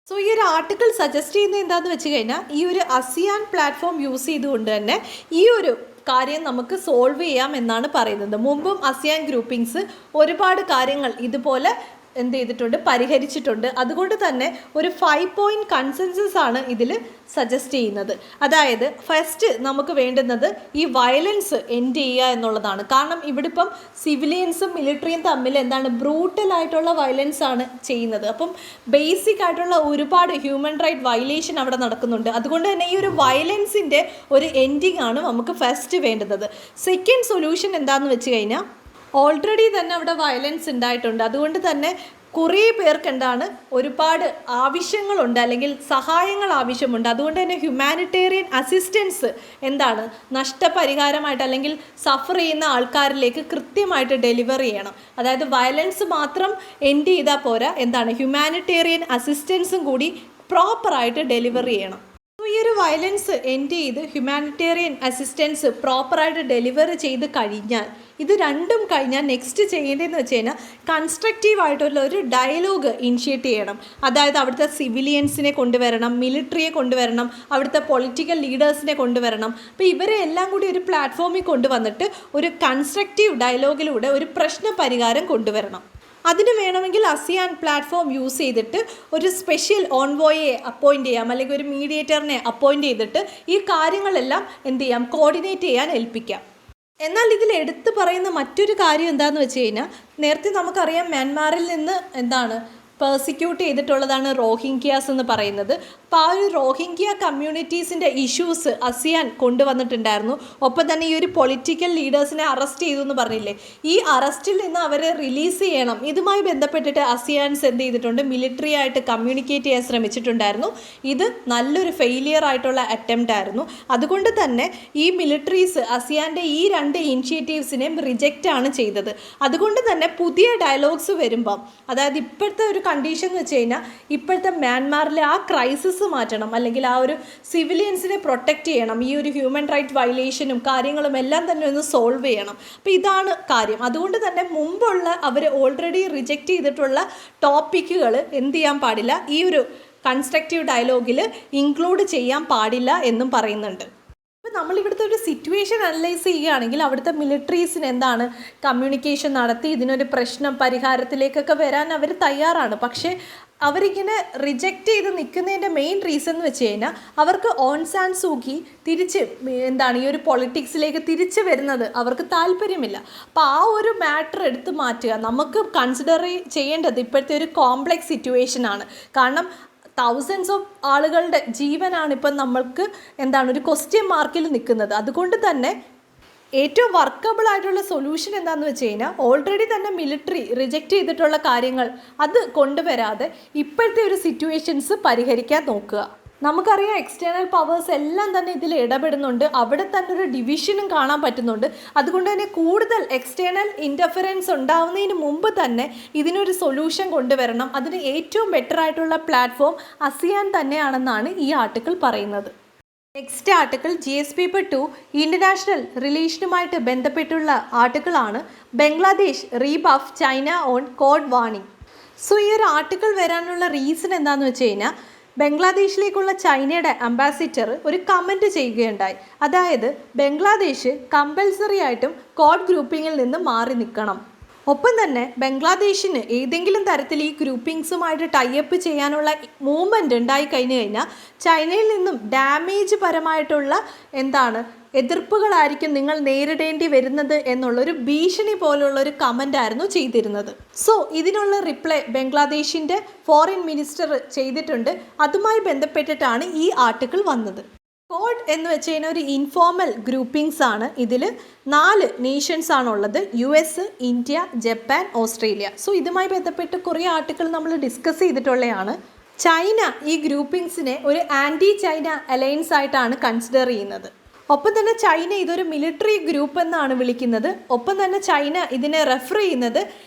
സോ ഈ ഒരു ആർട്ടിക്കിൾ സജസ്റ്റ് ചെയ്യുന്നത് എന്താണെന്ന് വെച്ച് കഴിഞ്ഞാൽ ഈ ഒരു ASEAN പ്ലാറ്റ്ഫോം യൂസ് ചെയ്തുകൊണ്ട് തന്നെ ഈ ഒരു കാര്യം നമുക്ക് സോൾവ് ചെയ്യാം എന്നാണ് പറയുന്നത്. മുമ്പും ASEAN ഗ്രൂപ്പിങ്സ് ഒരുപാട് കാര്യങ്ങൾ ഇതുപോലെ പരിഹരിച്ചിട്ടുണ്ട്. അതുകൊണ്ട് തന്നെ ഒരു 5 പോയിന്റ് കൺസെൻസസ് ആണ് ഇതിൽ സജസ്റ്റ് ചെയ്യുന്നത്. അതായത് ഫസ്റ്റ് നമുക്ക് വേണ്ടുന്നത് ഈ വയലൻസ് എൻഡ് ചെയ്യുക എന്നുള്ളതാണ്. കാരണം ഇവിടെ ഇപ്പം സിവിലിയൻസും മിലിറ്ററിയും തമ്മിൽ ബ്രൂട്ടലായിട്ടുള്ള വയലൻസ് ആണ് ചെയ്യുന്നത്. അപ്പം ബേസിക് ആയിട്ടുള്ള ഒരുപാട് ഹ്യൂമൻ റൈറ്റ് വയലേഷൻ അവിടെ നടക്കുന്നുണ്ട്. അതുകൊണ്ട് തന്നെ ഈ ഒരു വയലൻസിൻ്റെ ഒരു എൻഡിങ് ആണ് നമുക്ക് ഫസ്റ്റ് വേണ്ടുന്നത്. സെക്കൻഡ് സൊല്യൂഷൻ എന്താണെന്ന് വെച്ച് കഴിഞ്ഞാൽ ഓൾറെഡി തന്നെ അവിടെ വയലൻസ് ഉണ്ടായിട്ടുണ്ട്. അതുകൊണ്ട് തന്നെ കുറേ പേർക്ക് എന്താണ് ഒരുപാട് ആവശ്യങ്ങളുണ്ട്, അല്ലെങ്കിൽ സഹായങ്ങൾ ആവശ്യമുണ്ട്. അതുകൊണ്ട് തന്നെ ഹ്യൂമാനിറ്റേറിയൻ അസിസ്റ്റൻസ് എന്താണ് നഷ്ടപരിഹാരമായിട്ട് അല്ലെങ്കിൽ സഫർ ചെയ്യുന്ന ആൾക്കാരിലേക്ക് കൃത്യമായിട്ട് ഡെലിവർ ചെയ്യണം. അതായത് വയലൻസ് മാത്രം എൻഡ് ചെയ്താൽ പോരാ, എന്താണ് ഹ്യൂമാനിറ്റേറിയൻ അസിസ്റ്റൻസും കൂടി പ്രോപ്പറായിട്ട് ഡെലിവർ ചെയ്യണം. ഈ ഒരു വയലൻസ് എൻഡ് ചെയ്ത് ഹ്യൂമാനിറ്റേറിയൻ അസിസ്റ്റൻസ് പ്രോപ്പറായിട്ട് ഡെലിവർ ചെയ്ത് കഴിഞ്ഞാൽ, ഇത് രണ്ടും കഴിഞ്ഞാൽ നെക്സ്റ്റ് ചെയ്യേണ്ടതെന്ന് വെച്ച് കഴിഞ്ഞാൽ കൺസ്ട്രക്റ്റീവായിട്ടുള്ള ഒരു ഡയലോഗ് ഇനിഷ്യേറ്റ് ചെയ്യണം. അതായത് അവിടുത്തെ സിവിലിയൻസിനെ കൊണ്ടുവരണം, മിലിറ്ററിയെ കൊണ്ടുവരണം, അവിടുത്തെ പൊളിറ്റിക്കൽ ലീഡേഴ്സിനെ കൊണ്ടുവരണം. അപ്പോൾ ഇവരെ എല്ലാം കൂടി ഒരു പ്ലാറ്റ്ഫോമിൽ കൊണ്ടുവന്നിട്ട് ഒരു കൺസ്ട്രക്റ്റീവ് ഡയലോഗിലൂടെ ഒരു പ്രശ്ന പരിഹാരം കൊണ്ടുവരണം. അതിന് വേണമെങ്കിൽ ASEAN പ്ലാറ്റ്ഫോം യൂസ് ചെയ്തിട്ട് ഒരു സ്പെഷ്യൽ ഓൺവോയെ അപ്പോയിൻ്റ് ചെയ്യാം, അല്ലെങ്കിൽ ഒരു മീഡിയേറ്ററിനെ അപ്പോയിൻ്റ് ചെയ്തിട്ട് ഈ കാര്യങ്ങളെല്ലാം എന്ത് ചെയ്യാം, കോർഡിനേറ്റ് ചെയ്യാൻ ഏൽപ്പിക്കാം. എന്നാൽ ഇതിൽ എടുത്തു പറയുന്ന മറ്റൊരു കാര്യം എന്താണെന്ന് വെച്ച് കഴിഞ്ഞാൽ, നേരത്തെ നമുക്കറിയാം മ്യാൻമാറിൽ നിന്ന് എന്താണ് പേഴ്സിക്യൂട്ട് ചെയ്തിട്ടുള്ളതാണ് റോഹിംഗ്യാസ് എന്ന് പറയുന്നത്. അപ്പോൾ ആ ഒരു റോഹിംഗ്യ കമ്മ്യൂണിറ്റീസിൻ്റെ ഇഷ്യൂസ് ASEAN കൊണ്ടുവന്നിട്ടുണ്ടായിരുന്നു. ഒപ്പം തന്നെ ഈ ഒരു പൊളിറ്റിക്കൽ ലീഡേഴ്സിനെ അറസ്റ്റ് ചെയ്തു എന്ന് പറഞ്ഞില്ലേ, ഈ അറസ്റ്റിൽ നിന്ന് അവരെ റിലീസ് ചെയ്യണം. ഇതുമായി ബന്ധപ്പെട്ടിട്ട് ASEANസ് എന്ത് ചെയ്തിട്ടുണ്ട്, മിലിറ്ററി ആയിട്ട് കമ്മ്യൂണിക്കേറ്റ് ചെയ്യാൻ ശ്രമിച്ചിട്ടുണ്ടായിരുന്നു. ഇത് നല്ലൊരു ഫെയിലിയർ ആയിട്ടുള്ള അറ്റംപ്റ്റ് ആയിരുന്നു. അതുകൊണ്ട് തന്നെ ഈ മിലിറ്ററീസ് ASEAൻ്റെ ഈ രണ്ട് ഇനിഷ്യേറ്റീവ്സിനെയും റിജക്റ്റ് ആണ് ചെയ്തത്. അതുകൊണ്ട് തന്നെ പുതിയ ഡയലോഗ്സ് വരുമ്പം, അതായത് ഇപ്പോഴത്തെ ഒരു കണ്ടീഷൻ എന്ന് വെച്ച് കഴിഞ്ഞാൽ, ഇപ്പോഴത്തെ മ്യാൻമാറിലെ ആ ക്രൈസിസ് മാറ്റണം, അല്ലെങ്കിൽ ആ ഒരു സിവിലിയൻസിനെ പ്രൊട്ടക്റ്റ് ചെയ്യണം, ഈ ഒരു ഹ്യൂമൻ റൈറ്റ് വയലേഷനും കാര്യങ്ങളും എല്ലാം തന്നെ ഒന്ന് സോൾവ് ചെയ്യണം. അപ്പോൾ ഇതാണ് കാര്യം. അതുകൊണ്ട് തന്നെ മുമ്പുള്ള അവർ ഓൾറെഡി റിജക്റ്റ് ചെയ്തിട്ടുള്ള ടോപ്പിക്കുകൾ എന്ത് ചെയ്യാൻ പാടില്ല, ഈ ഒരു കൺസ്ട്രക്റ്റീവ് ഡയലോഗിൽ ഇൻക്ലൂഡ് ചെയ്യാൻ പാടില്ല എന്നും പറയുന്നുണ്ട്. അപ്പോൾ നമ്മളിവിടുത്തെ ഒരു സിറ്റുവേഷൻ അനലൈസ് ചെയ്യുകയാണെങ്കിൽ, അവിടുത്തെ മിലിറ്ററീസിന് എന്താണ് കമ്മ്യൂണിക്കേഷൻ നടത്തി ഇതിനൊരു പ്രശ്നം പരിഹാരത്തിലേക്കൊക്കെ വരാൻ അവർ തയ്യാറാണ്. പക്ഷേ അവരിങ്ങനെ റിജക്റ്റ് ചെയ്ത് നിൽക്കുന്നതിൻ്റെ മെയിൻ റീസൺ എന്ന് വെച്ച് കഴിഞ്ഞാൽ, അവർക്ക് ഓങ് സാൻ സൂകി തിരിച്ച് എന്താണ് ഈ ഒരു പൊളിറ്റിക്സിലേക്ക് തിരിച്ച് വരുന്നത് അവർക്ക് താല്പര്യമില്ല. അപ്പോൾ ആ ഒരു മാറ്റർ എടുത്ത് മാറ്റുക. നമുക്ക് കൺസിഡർ ചെയ്യേണ്ടത് ഇപ്പോഴത്തെ ഒരു കോംപ്ലെക്സ് സിറ്റുവേഷനാണ്. കാരണം തൗസൻഡ്സ് ഓഫ് ആളുകളുടെ ജീവനാണ് ഇപ്പം നമ്മൾക്ക് എന്താണ് ഒരു ക്വസ്റ്റ്യൻ മാർക്കിൽ നിൽക്കുന്നത്. അതുകൊണ്ട് തന്നെ ഏറ്റവും വർക്കബിൾ ആയിട്ടുള്ള സൊല്യൂഷൻ എന്താണെന്ന് വെച്ച് കഴിഞ്ഞാൽ, ഓൾറെഡി തന്നെ മിലിറ്ററി റിജക്റ്റ് ചെയ്തിട്ടുള്ള കാര്യങ്ങൾ അത് കൊണ്ടുവരാതെ ഇപ്പോഴത്തെ ഒരു സിറ്റുവേഷൻസ് പരിഹരിക്കാൻ നോക്കുക. നമുക്കറിയാം എക്സ്റ്റേണൽ പവേഴ്സ് എല്ലാം തന്നെ ഇതിൽ ഇടപെടുന്നുണ്ട്. അവിടെ തന്നെ ഒരു ഡിവിഷനും കാണാൻ പറ്റുന്നുണ്ട്. അതുകൊണ്ട് തന്നെ കൂടുതൽ എക്സ്റ്റേണൽ ഇൻ്റർഫിറൻസ് ഉണ്ടാവുന്നതിന് മുമ്പ് തന്നെ ഇതിനൊരു സൊല്യൂഷൻ കൊണ്ടുവരണം. അതിന് ഏറ്റവും ബെറ്റർ ആയിട്ടുള്ള പ്ലാറ്റ്ഫോം ASEAN തന്നെയാണെന്നാണ് ഈ ആർട്ടിക്കിൾ പറയുന്നത്. Next article GS paper 2 international റിലേഷനുമായിട്ട് ബന്ധപ്പെട്ടുള്ള ആർട്ടിക്കിളാണ്. Bangladesh rebuff China on code warning. So ഈ ഒരു ആർട്ടിക്കിൾ വരാനുള്ള റീസൺ എന്താണെന്ന് വെച്ച് കഴിഞ്ഞാൽ, ബംഗ്ലാദേശിലേക്കുള്ള ചൈനയുടെ അംബാസിഡർ ഒരു കമൻറ്റ് ചെയ്യുകയുണ്ടായി. അതായത് ബംഗ്ലാദേശ് കമ്പൽസറി ആയിട്ടും കോഡ് ഗ്രൂപ്പിങ്ങിൽ നിന്ന് മാറി നിൽക്കണം. ഒപ്പം തന്നെ ബംഗ്ലാദേശിന് ഏതെങ്കിലും തരത്തിൽ ഈ ഗ്രൂപ്പിങ്സുമായിട്ട് ടൈപ്പ് ചെയ്യാനുള്ള മൂവ്മെൻറ്റ് ഉണ്ടായി കഴിഞ്ഞു കഴിഞ്ഞാൽ, ചൈനയിൽ നിന്നും ഡാമേജ് പരമായിട്ടുള്ള എതിർപ്പുകളായിരിക്കും നിങ്ങൾ നേരിടേണ്ടി വരുന്നത് എന്നുള്ളൊരു ഭീഷണി പോലുള്ളൊരു കമൻ്റായിരുന്നു ചെയ്തിരുന്നത്. സോ ഇതിനുള്ള റിപ്ലൈ ബംഗ്ലാദേശിൻ്റെ ഫോറിൻ മിനിസ്റ്റർ ചെയ്തിട്ടുണ്ട്. അതുമായി ബന്ധപ്പെട്ടിട്ടാണ് ഈ ആർട്ടിക്കിൾ വന്നത്. കോഡ് എന്ന് വെച്ച് കഴിഞ്ഞാൽ ഒരു ഇൻഫോർമൽ ഗ്രൂപ്പിംഗ്സ് ആണ്. ഇതിൽ 4 നേഷൻസ് ആണുള്ളത്: US, India, Japan, Australia. So ഇതുമായി ബന്ധപ്പെട്ട് കുറേ ആർട്ടിക്കിൾ നമ്മൾ ഡിസ്കസ് ചെയ്തിട്ടുള്ളതാണ്. ചൈന ഈ ഗ്രൂപ്പിംഗ്സിനെ ഒരു ആൻറ്റി ചൈന അലയൻസ് ആയിട്ടാണ് കൺസിഡർ ചെയ്യുന്നത്. ഒപ്പം തന്നെ ചൈന ഇതൊരു മിലിറ്ററി ഗ്രൂപ്പ് എന്നാണ് വിളിക്കുന്നത്. ഒപ്പം തന്നെ ചൈന ഇതിനെ റെഫർ ചെയ്യുന്നത്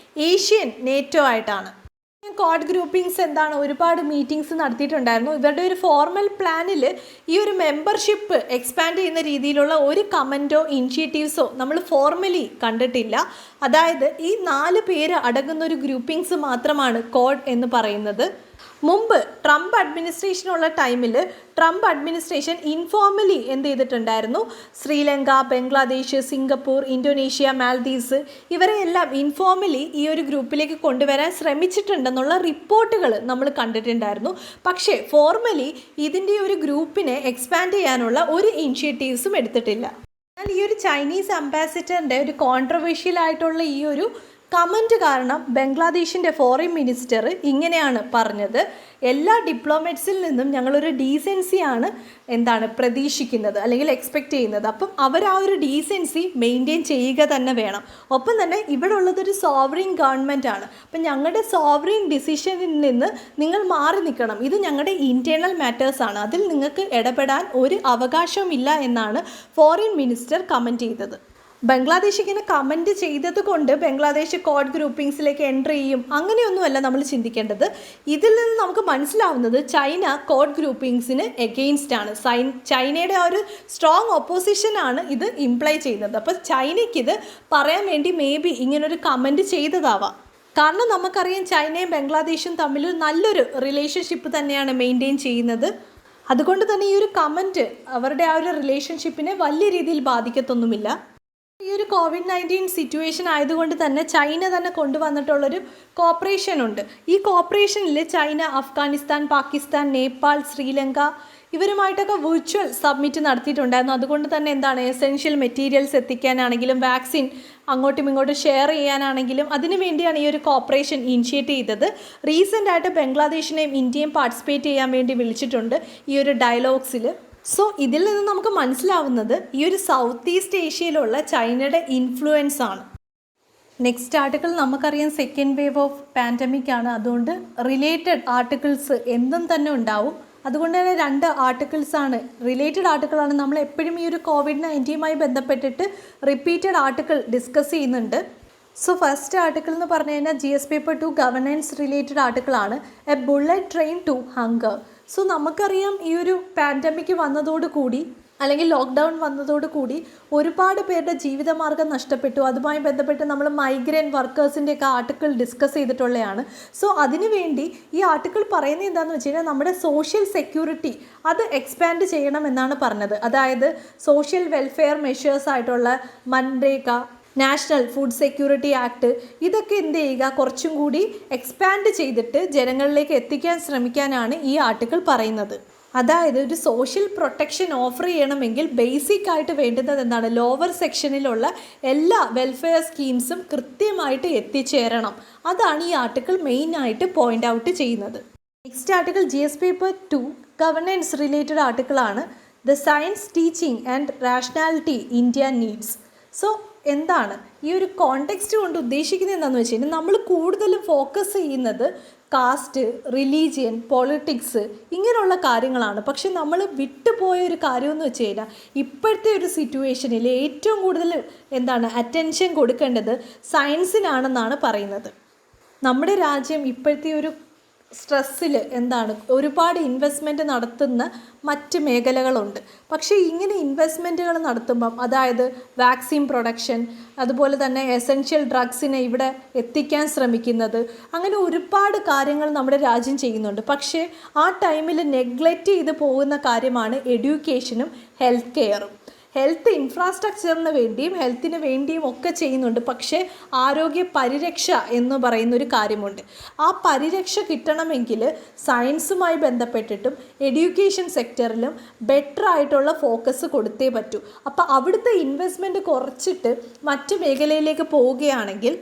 ഏഷ്യൻ നേറ്റോ ആയിട്ടാണ്. കോഡ് ഗ്രൂപ്പിംഗ്സ് ഒരുപാട് മീറ്റിംഗ്സ് നടത്തിയിട്ടുണ്ടായിരുന്നു. ഇവരുടെ ഒരു ഫോർമൽ പ്ലാനിൽ ഈ ഒരു മെമ്പർഷിപ്പ് എക്സ്പാൻഡ് ചെയ്യുന്ന രീതിയിലുള്ള ഒരു കമൻറ്റോ ഇനിഷ്യേറ്റീവ്സോ നമ്മൾ ഫോർമലി കണ്ടിട്ടില്ല. അതായത് ഈ 4 പേര് അടങ്ങുന്ന ഒരു ഗ്രൂപ്പിംഗ്സ് മാത്രമാണ് കോഡ് എന്ന് പറയുന്നത്. മുമ്പ് ട്രംപ് അഡ്മിനിസ്ട്രേഷനുള്ള ടൈമിൽ ട്രംപ് അഡ്മിനിസ്ട്രേഷൻ ഇൻഫോർമലി എന്ത് ചെയ്തിട്ടുണ്ടായിരുന്നു, ശ്രീലങ്ക, ബംഗ്ലാദേശ്, സിംഗപ്പൂർ, ഇന്തോനേഷ്യ, മാൽദീവ്സ് ഇവരെയെല്ലാം ഇൻഫോർമലി ഈ ഒരു ഗ്രൂപ്പിലേക്ക് കൊണ്ടുവരാൻ ശ്രമിച്ചിട്ടുണ്ടെന്നുള്ള റിപ്പോർട്ടുകൾ നമ്മൾ കണ്ടിട്ടുണ്ടായിരുന്നു. പക്ഷേ ഫോർമലി ഇതിൻ്റെ ഒരു ഗ്രൂപ്പിനെ എക്സ്പാൻഡ് ചെയ്യാനുള്ള ഒരു ഇനിഷ്യേറ്റീവ്സും എടുത്തിട്ടില്ല. എന്നാൽ ഈ ഒരു ചൈനീസ് അംബാസിഡറിൻ്റെ ഒരു കോൺട്രവേഴ്ഷ്യൽ ആയിട്ടുള്ള ഈ ഒരു കമൻറ്റ് കാരണം ബംഗ്ലാദേശിൻ്റെ ഫോറിൻ മിനിസ്റ്റർ ഇങ്ങനെയാണ് പറഞ്ഞത്: എല്ലാ ഡിപ്ലോമാറ്റ്സിൽ നിന്നും ഞങ്ങളൊരു ഡീസൻസിയാണ് പ്രതീക്ഷിക്കുന്നത് അല്ലെങ്കിൽ എക്സ്പെക്റ്റ് ചെയ്യുന്നത്. അപ്പം അവർ ആ ഒരു ഡീസൻസി മെയിൻറ്റെയിൻ ചെയ്യുക തന്നെ വേണം. ഒപ്പം തന്നെ ഇവിടെ ഉള്ളതൊരു സോവറിൻ ഗവൺമെൻറ് ആണ്. അപ്പം ഞങ്ങളുടെ സോവറിൻ ഡിസിഷനിൽ നിന്ന് നിങ്ങൾ മാറി നിൽക്കണം. ഇത് ഞങ്ങളുടെ ഇൻറ്റേർണൽ മാറ്റേഴ്സാണ്, അതിൽ നിങ്ങൾക്ക് ഇടപെടാൻ ഒരു അവകാശവുമില്ല എന്നാണ് ഫോറിൻ മിനിസ്റ്റർ കമൻറ്റ് ചെയ്തത്. ബംഗ്ലാദേശ് ഇങ്ങനെ കമൻറ്റ് ചെയ്തത് കൊണ്ട് ബംഗ്ലാദേശ് കോഡ് ഗ്രൂപ്പിംഗ്സിലേക്ക് എൻ്റർ ചെയ്യും അങ്ങനെയൊന്നുമല്ല നമ്മൾ ചിന്തിക്കേണ്ടത്. ഇതിൽ നിന്ന് നമുക്ക് മനസ്സിലാവുന്നത് ചൈന കോഡ് ഗ്രൂപ്പിംഗ്സിന് എഗെയിൻസ്റ്റ് ആണ്. ചൈനയുടെ ആ ഒരു സ്ട്രോങ് ഒപ്പോസിഷനാണ് ഇത് ഇംപ്ലൈ ചെയ്യുന്നത്. അപ്പോൾ ചൈനയ്ക്ക് ഇത് പറയാൻ വേണ്ടി മേ ബി ഇങ്ങനൊരു കമൻറ്റ് ചെയ്തതാവാം. കാരണം നമുക്കറിയാം ചൈനയും ബംഗ്ലാദേശും തമ്മിൽ നല്ലൊരു റിലേഷൻഷിപ്പ് തന്നെയാണ് മെയിൻറ്റെയിൻ ചെയ്യുന്നത്. അതുകൊണ്ട് തന്നെ ഈ ഒരു കമൻറ്റ് അവരുടെ ആ ഒരു റിലേഷൻഷിപ്പിനെ വലിയ രീതിയിൽ ബാധിക്കത്തൊന്നുമില്ല. ഈ ഒരു COVID-19 സിറ്റുവേഷൻ ആയതുകൊണ്ട് തന്നെ ചൈന തന്നെ കൊണ്ടുവന്നിട്ടുള്ളൊരു കോപ്പറേഷൻ ഉണ്ട്. ഈ കോപ്പറേഷനിൽ ചൈന അഫ്ഗാനിസ്ഥാൻ, പാകിസ്ഥാൻ, നേപ്പാൾ, ശ്രീലങ്ക ഇവരുമായിട്ടൊക്കെ വിർച്വൽ സബ്മിറ്റ് നടത്തിയിട്ടുണ്ടായിരുന്നു. അതുകൊണ്ട് തന്നെ എസെൻഷ്യൽ മെറ്റീരിയൽസ് എത്തിക്കാനാണെങ്കിലും വാക്സിൻ അങ്ങോട്ടും ഇങ്ങോട്ടും ഷെയർ ചെയ്യാനാണെങ്കിലും അതിനു വേണ്ടിയാണ് ഈ ഒരു കോപ്പറേഷൻ ഇനിഷ്യേറ്റ് ചെയ്തത്. റീസെൻ്റായിട്ട് ബംഗ്ലാദേശിനെയും ഇന്ത്യയും പാർട്ടിസിപ്പേറ്റ് ചെയ്യാൻ വേണ്ടി വിളിച്ചിട്ടുണ്ട് ഈ ഒരു ഡയലോഗ്സിൽ. സോ ഇതിൽ നിന്ന് നമുക്ക് മനസ്സിലാവുന്നത് ഈ ഒരു സൗത്ത് ഈസ്റ്റ് ഏഷ്യയിലുള്ള ചൈനയുടെ ഇൻഫ്ലുവൻസ് ആണ്. നെക്സ്റ്റ് ആർട്ടിക്കിൾ നമുക്കറിയാം സെക്കൻഡ് വേവ് ഓഫ് പാൻഡമിക് ആണ്. അതുകൊണ്ട് റിലേറ്റഡ് ആർട്ടിക്കിൾസ് എന്തും തന്നെ ഉണ്ടാവും. അതുകൊണ്ട് തന്നെ 2 ആർട്ടിക്കിൾസാണ്, റിലേറ്റഡ് ആർട്ടിക്കിളാണ്. നമ്മൾ എപ്പോഴും ഈ ഒരു COVID-19 ബന്ധപ്പെട്ടിട്ട് റിപ്പീറ്റഡ് ആർട്ടിക്കിൾ ഡിസ്കസ് ചെയ്യുന്നുണ്ട്. സോ ഫസ്റ്റ് ആർട്ടിക്കിൾ എന്ന് പറഞ്ഞു കഴിഞ്ഞാൽ GS പേപ്പർ 2 ഗവർണൻസ് റിലേറ്റഡ് ആർട്ടിക്കിളാണ്, a bullet train to hunger. So നമുക്കറിയാം ഈ ഒരു പാൻഡമിക് വന്നതോടുകൂടി അല്ലെങ്കിൽ ലോക്ക്ഡൗൺ വന്നതോടുകൂടി ഒരുപാട് പേരുടെ ജീവിതമാർഗ്ഗം നഷ്ടപ്പെട്ടു. അതുമായി ബന്ധപ്പെട്ട് നമ്മൾ മൈഗ്രൻ്റ് വർക്കേഴ്സിൻ്റെയൊക്കെ ആർട്ടിക്കിൾ ഡിസ്കസ് ചെയ്തിട്ടുള്ളതാണ്. സോ അതിനുവേണ്ടി ഈ ആർട്ടിക്കിൾ പറയുന്നത് എന്താണെന്ന് വെച്ച് കഴിഞ്ഞാൽ നമ്മുടെ സോഷ്യൽ സെക്യൂരിറ്റി അത് എക്സ്പാൻഡ് ചെയ്യണം എന്നാണ് പറഞ്ഞത്. അതായത് സോഷ്യൽ വെൽഫെയർ മെഷേഴ്സ് ആയിട്ടുള്ള MNREGA, national food security act ഇതൊക്കെ എന്ത് ചെയ്യുക, കുറച്ചും കൂടി എക്സ്പാൻഡ് ചെയ്തിട്ട് ജനങ്ങളിലേക്ക് എത്തിക്കാൻ ശ്രമിക്കാനാണ് ഈ ആർട്ടിക്കിൾ പറയുന്നത്. അതായത് ഒരു സോഷ്യൽ പ്രൊട്ടക്ഷൻ ഓഫർ ചെയ്യണമെങ്കിൽ ബേസിക് ആയിട്ട് വേണ്ടുന്നത് എന്താണ്, ലോവർ സെക്ഷനിലുള്ള എല്ലാ വെൽഫെയർ സ്കീംസും കൃത്യമായിട്ട് എത്തിച്ചേരണം. അതാണ് ഈ ആർട്ടിക്കിൾ മെയിനായിട്ട് പോയിൻ്റ് ഔട്ട് ചെയ്യുന്നത്. Next article GS paper 2 governance related ആർട്ടിക്കിളാണ്, the science teaching and rationality India needs. So എന്താണ് ഈ ഒരു കോണ്ടെക്സ്റ്റ് കൊണ്ട് ഉദ്ദേശിക്കുന്നത് എന്താണെന്ന് വെച്ച് കഴിഞ്ഞാൽ നമ്മൾ കൂടുതലും ഫോക്കസ് ചെയ്യുന്നത് കാസ്റ്റ്, റിലീജിയൻ, പൊളിറ്റിക്സ് ഇങ്ങനെയുള്ള കാര്യങ്ങളാണ്. പക്ഷെ നമ്മൾ വിട്ടുപോയ ഒരു കാര്യമെന്ന് വെച്ച് കഴിഞ്ഞാൽ ഇപ്പോഴത്തെ ഒരു സിറ്റുവേഷനിൽ ഏറ്റവും കൂടുതൽ അറ്റൻഷൻ കൊടുക്കേണ്ടത് സയൻസിനാണെന്നാണ് പറയുന്നത്. നമ്മുടെ രാജ്യം ഇപ്പോഴത്തെ ഒരു സ്ട്രെസ്സിൽ ഒരുപാട് ഇൻവെസ്റ്റ്മെൻറ്റ് നടത്തുന്ന മറ്റ് മേഖലകളുണ്ട്. പക്ഷേ ഇങ്ങനെ ഇൻവെസ്റ്റ്മെൻറ്റുകൾ നടത്തുമ്പം അതായത് വാക്സിൻ പ്രൊഡക്ഷൻ, അതുപോലെ തന്നെ എസെൻഷ്യൽ ഡ്രഗ്സിനെ ഇവിടെ എത്തിക്കാൻ ശ്രമിക്കുന്നത്, അങ്ങനെ ഒരുപാട് കാര്യങ്ങൾ നമ്മുടെ രാജ്യം ചെയ്യുന്നുണ്ട്. പക്ഷേ ആ ടൈമിൽ നെഗ്ലക്റ്റ് ചെയ്ത് പോകുന്ന കാര്യമാണ് എഡ്യൂക്കേഷനും ഹെൽത്ത് കെയറും. ഹെൽത്ത് ഇൻഫ്രാസ്ട്രക്ചറിന് വേണ്ടിയും ഹെൽത്തിന് വേണ്ടിയും ഒക്കെ ചെയ്യുന്നുണ്ട്. പക്ഷേ ആരോഗ്യ പരിരക്ഷ എന്ന് പറയുന്നൊരു കാര്യമുണ്ട്. ആ പരിരക്ഷ കിട്ടണമെങ്കിൽ സയൻസുമായി ബന്ധപ്പെട്ടിട്ടും എഡ്യൂക്കേഷൻ സെക്ടറിലും ബെറ്റർ ആയിട്ടുള്ള ഫോക്കസ് കൊടുത്തേ പറ്റൂ. അപ്പോൾ അവിടുത്തെ ഇൻവെസ്റ്റ്മെൻറ്റ് കുറച്ചിട്ട് മറ്റു മേഖലയിലേക്ക് പോവുകയാണെങ്കിൽ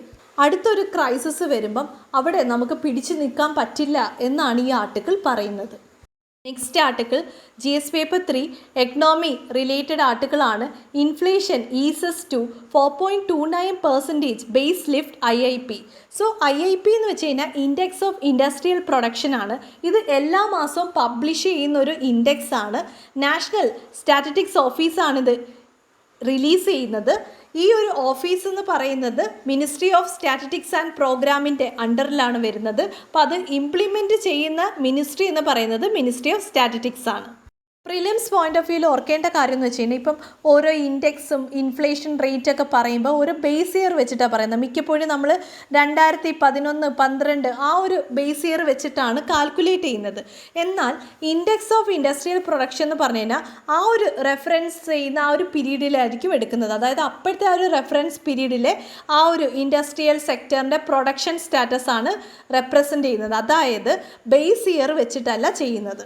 അടുത്തൊരു ക്രൈസിസ് വരുമ്പം അവിടെ നമുക്ക് പിടിച്ചു നിൽക്കാൻ പറ്റില്ല എന്നാണ് ഈ ആർട്ടിക്കിൾ പറയുന്നത്. Next article GS paper 3 economy related ആർട്ടിക്കിളാണ്, inflation eases to 4.29% base lift IIP. So IIP എന്ന് വെച്ച് കഴിഞ്ഞാൽ ഇൻഡെക്സ് ഓഫ് ഇൻഡസ്ട്രിയൽ പ്രൊഡക്ഷൻ ആണ്. ഇത് എല്ലാ മാസവും പബ്ലിഷ് ചെയ്യുന്ന ഒരു ഇൻഡെക്സ് ആണ്. നാഷണൽ സ്റ്റാറ്റിസ്റ്റിക്സ് ഓഫീസാണിത് റിലീസ് ചെയ്യുന്നത്. ഈ ഒരു ഓഫീസ് എന്ന് പറയുന്നത് മിനിസ്ട്രി ഓഫ് സ്റ്റാറ്റിസ്റ്റിക്സ് ആൻഡ് പ്രോഗ്രാമിൻ്റെ അണ്ടറിലാണ് വരുന്നത്. അപ്പോൾ അത് ഇംപ്ലിമെൻറ്റ് ചെയ്യുന്ന മിനിസ്ട്രി എന്ന് പറയുന്നത് മിനിസ്ട്രി ഓഫ് സ്റ്റാറ്റിസ്റ്റിക്സ് ആണ്. പ്രിലിംസ് പോയിന്റ് ഓഫ് വ്യൂവിൽ ഓർക്കേണ്ട കാര്യം എന്ന് വെച്ച് കഴിഞ്ഞാൽ ഇപ്പം ഓരോ ഇൻഡെക്സും ഇൻഫ്ലേഷൻ റേറ്റൊക്കെ പറയുമ്പോൾ ഒരു ബേസ് ഇയർ വെച്ചിട്ടാണ് പറയുന്നത്. മിക്കപ്പോഴും നമ്മൾ 2011, 12 ആ ഒരു ബേസ് ഇയർ വെച്ചിട്ടാണ് കാൽക്കുലേറ്റ് ചെയ്യുന്നത്. എന്നാൽ ഇൻഡെക്സ് ഓഫ് ഇൻഡസ്ട്രിയൽ പ്രൊഡക്ഷൻ എന്ന് പറഞ്ഞു കഴിഞ്ഞാൽ ആ ഒരു റെഫറൻസ് ചെയ്യുന്ന ആ ഒരു പീരീഡിലായിരിക്കും എടുക്കുന്നത്. അതായത് അപ്പോഴത്തെ ആ ഒരു റെഫറൻസ് പീരീഡിലെ ആ ഒരു ഇൻഡസ്ട്രിയൽ സെക്ടറിൻ്റെ പ്രൊഡക്ഷൻ സ്റ്റാറ്റസ് ആണ് റെപ്രസെൻ്റ് ചെയ്യുന്നത്. അതായത് ബേസ് ഇയർ വെച്ചിട്ടല്ല ചെയ്യുന്നത്.